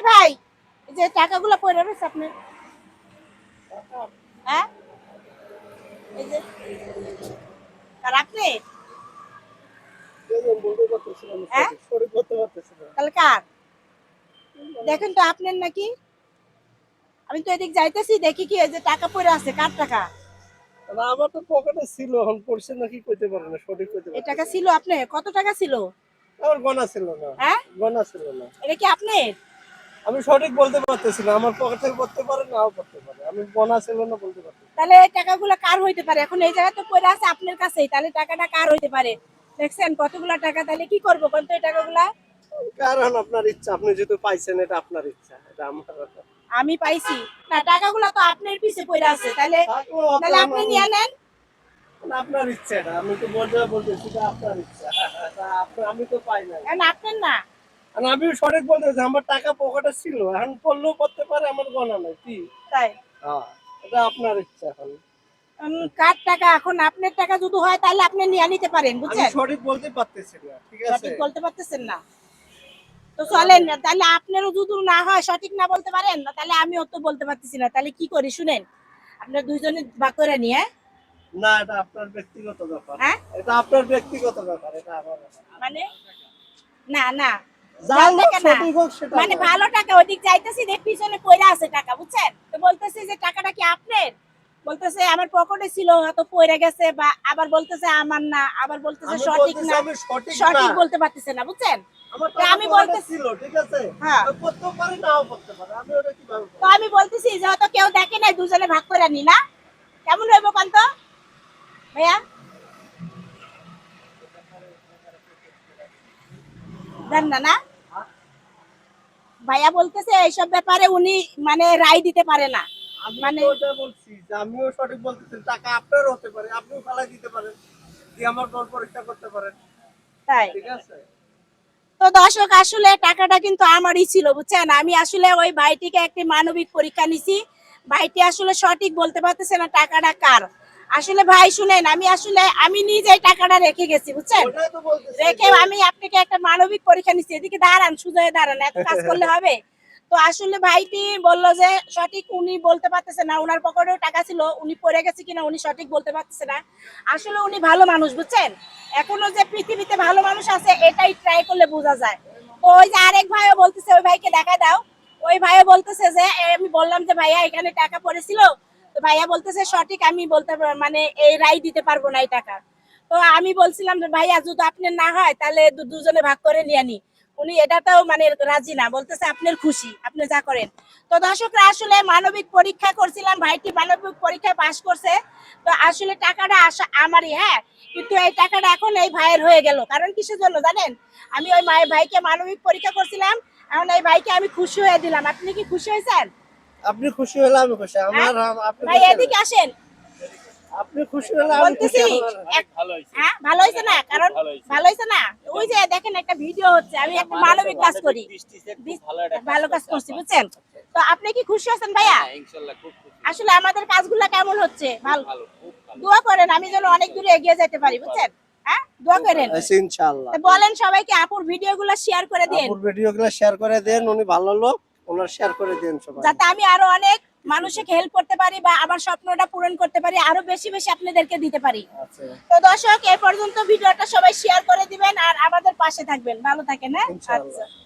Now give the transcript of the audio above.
ভাই এই যে টাকাগুলো পড়ে রয়েছে আপনি, হ্যাঁ এই যে আর আপনি, হ্যাঁ তাহলে কার? দেখেন তো আপনার নাকি, আমি তো এদিক যাইতেছি দেখি কি এই যে টাকা পড়ে আছে, কার টাকা? আমার তো পকেটে ছিল, এখন পড়ছে নাকি কইতে পারে না, সঠিক কইতে এই পারতেছি টাকা না। ছিল আপনার? কত টাকা ছিল? আমার গোনা ছিল না, হ্যাঁ গোনা ছিল না। এটা কি আপনার? আমি সঠিক বলতে পারতেছি না, আমার পকেট থেকে পড়তে পারে নাও পড়তে পারে, আমি গোনা ছিল না বলতে পারতেছি না। তাহলে এই টাকাগুলো কার হইতে পারে? এখন এই জায়গায় তো পড়ে আছে আপনার কাছেই, তাহলে টাকাটা কার হইতে পারে? দেখছেন কতগুলা টাকা, তাহলে কি করবো কোন তো এই টাকাগুলা? কারণ আপনার ইচ্ছা, আপনি যেহেতু পাইছেন এটা আপনার ইচ্ছা, এটা আমার কথা। আমি পাইছি না, টাকাগুলো তো আপনার পিছে পড়ে আছে, তাহলে থাকলেও তাহলে আপনার আপনি নিয়ে নেন। আপনার ইচ্ছা, এটা আমি তো বলতেছি এটা আপনার ইচ্ছা। এটা আমি তো পাই নাই। এখন আপনার না। আর আমি সঠিক বলতেছি, আমার টাকা পকেটে ছিল, এখন পড়লেও পড়তে পারে, আমার গোনা নাই কি। তাই হ্যাঁ, এটা আপনার ইচ্ছা এখন। কার টাকা? এখন আপনার টাকা যদি হয় তাহলে আপনি নিয়ে নিতে পারেন, আমি বুঝছেন? সঠিক বলতে পারতেছি না, ঠিক আছে? সঠিক বলতে পারতেছেন না তো চলেন না, তাহলে আপনারও যদি না হয় সঠিক না বলতে পারেন না, তাহলে আমিও তো বলতে পারতেছি না, তাহলে কি করি শুনেন, আপনার দুইজনে ভাগ করে নিয়ে। না, এটা আপনার ব্যক্তিগত ব্যাপার। হ্যাঁ এটা আপনার ব্যক্তিগত ব্যাপার, এটা আমার ব্যাপার। মানে না না যার হোক, টাকা না, সঠিক হোক সেটা মানে না। ভালো টাকা, ওদিক যাইতেছি দেখ পিছনে পয়রা আছে টাকা, বুঝছেন? তো বলতেছি যে টাকাটা কি আপনার? বলতেছে আমার পকেটে ছিল, হয়তো পয়রা গেছে, বা আবার বলতেছে আমার না, আবার বলতেছে আমি সঠিক বলতেছি না, আমি সঠিক সঠিক না। বলতে পারতেছে না, বুঝছেন? আমার তো টাকা আমি পকেটে বলতেছি, ছিল, ঠিক আছে? হ্যাঁ আমি পড়তেও পারি, নাও পড়তে পারি, আমি ওটা কিভাবে তো বলবো? আমি বলতেছি যে হয়তো কেউ দেখে নাই, দুজনে ভাগ করে নি না, কেমন হইব কান্ত ভাইয়া? দেন না না, ভাইয়া বলতেছে এইসব ব্যাপারে উনি মানে রায় দিতে পারে না, আমি মানে তো ওটা বলছি যে আমিও সঠিক বলতেছি, টাকা আপনারও হতে পারে, আপনিও ফেলাই দিতে পারেন, দিয়ে আমার বল পরীক্ষা করতে পারেন, তাই। ঠিক আছে? তো দর্শক আসলে টাকাটা কিন্তু আমারই ছিল, বুঝছেন? আমি আসলে ওই ভাইটিকে একটি মানবিক পরীক্ষা নিছি, ভাইটি আসলে সঠিক বলতে পারতেছে না টাকাটা কার। আসলে ভাই শুনেন, আমি আসলে আমি নিজেই টাকাটা রেখে গেছি, বুঝছেন? ওটাই তো বলতেছি রেখে যে আমি আপনাকে একটা মানবিক পরীক্ষা নিচ্ছি, এদিকে দাঁড়ান, সুজা হয়ে দাঁড়ান, এত কাজ করলে হবে? তো আসলে ভাইটি বললো যে সঠিক উনি বলতে পারতেছে না, উনার পকেটেও টাকা ছিল, উনি পড়ে গেছে কিনা উনি সঠিক বলতে পারতেছে না। আসলে উনি ভালো মানুষ, বুঝছেন? এখনো যে পৃথিবীতে ভালো মানুষ আছে এটাই ট্রাই করলে বোঝা যায়। তো ওই যে আরেক ভাইও বলতেছে, ওই ভাইকে দেখা দাও, ওই ভাইও বলতেছে যে আমি বললাম যে ভাইয়া এখানে টাকা পড়েছিল, তো ভাইয়া বলতেছে সঠিক আমি বলতে মানে এই রায় দিতে পারবো না এই টাকা। তো আমি বলছিলাম যে ভাইয়া যদি আপনার না হয় তাহলে দুজনে ভাগ করে নিয়ে নি, উনি এটাতেও মানে রাজি না, বলতেছে আপনার খুশি, আপনি যা করেন। তো দর্শকরা আসলে মানবিক পরীক্ষা করছিলাম, ভাইটি মানবিক পরীক্ষায় পাশ করছে। তো আসলে টাকাটা আসা আমারই, হ্যাঁ, কিন্তু এই টাকাটা এখন এই ভাইয়ের হয়ে গেল, কারণ কিসের জন্য জানেন? আমি ওই মায়ের ভাইকে মানবিক পরীক্ষা করছিলাম, এখন এই ভাইকে আমি খুশি হয়ে দিলাম। আপনি কি খুশি হয়েছেন? আপনি খুশি হলে আমি খুশি, হ্যাঁ আপনি ভাই খুশি হলে এদিকে আসেন, আপনি খুশি হলে আমি খুশি, বলতেছি হ্যাঁ ভালো হয়েছে না, কারণ ভালো হয়েছে না, ওই যে দেখেন একটা ভিডিও হচ্ছে, আমি একটা মানবিক কাজ করি, ভালো কাজ করছি, বুঝছেন? তো আপনি কি খুশি আছেন ভাইয়া? আসলে আমাদের কাজগুলো কেমন হচ্ছে? ভালো, দোয়া করেন আমি যেন অনেক দূরে এগিয়ে যেতে পারি, বুঝছেন? হ্যাঁ দোয়া করেন। ইনশাআল্লাহ। তো বলেন সবাইকে আপুর ভিডিওগুলো শেয়ার করে দিন, আপুর ভিডিওগুলো শেয়ার করে দেন, উনি ভালো লোক, ওনার শেয়ার করে দেন সবাই। যাতে আমি আরো অনেক মানুষকে হেল্প করতে পারি বা আমার স্বপ্নটা পূরণ করতে পারি, আরো বেশি বেশি আপনাদেরকে দিতে পারি। আচ্ছা, তো দর্শক এই পর্যন্ত ভিডিওটা সবাই শেয়ার করে দিবেন আর আমাদের পাশে থাকবেন, ভালো থাকেন, হ্যাঁ ইনশাআল্লাহ। আচ্ছা।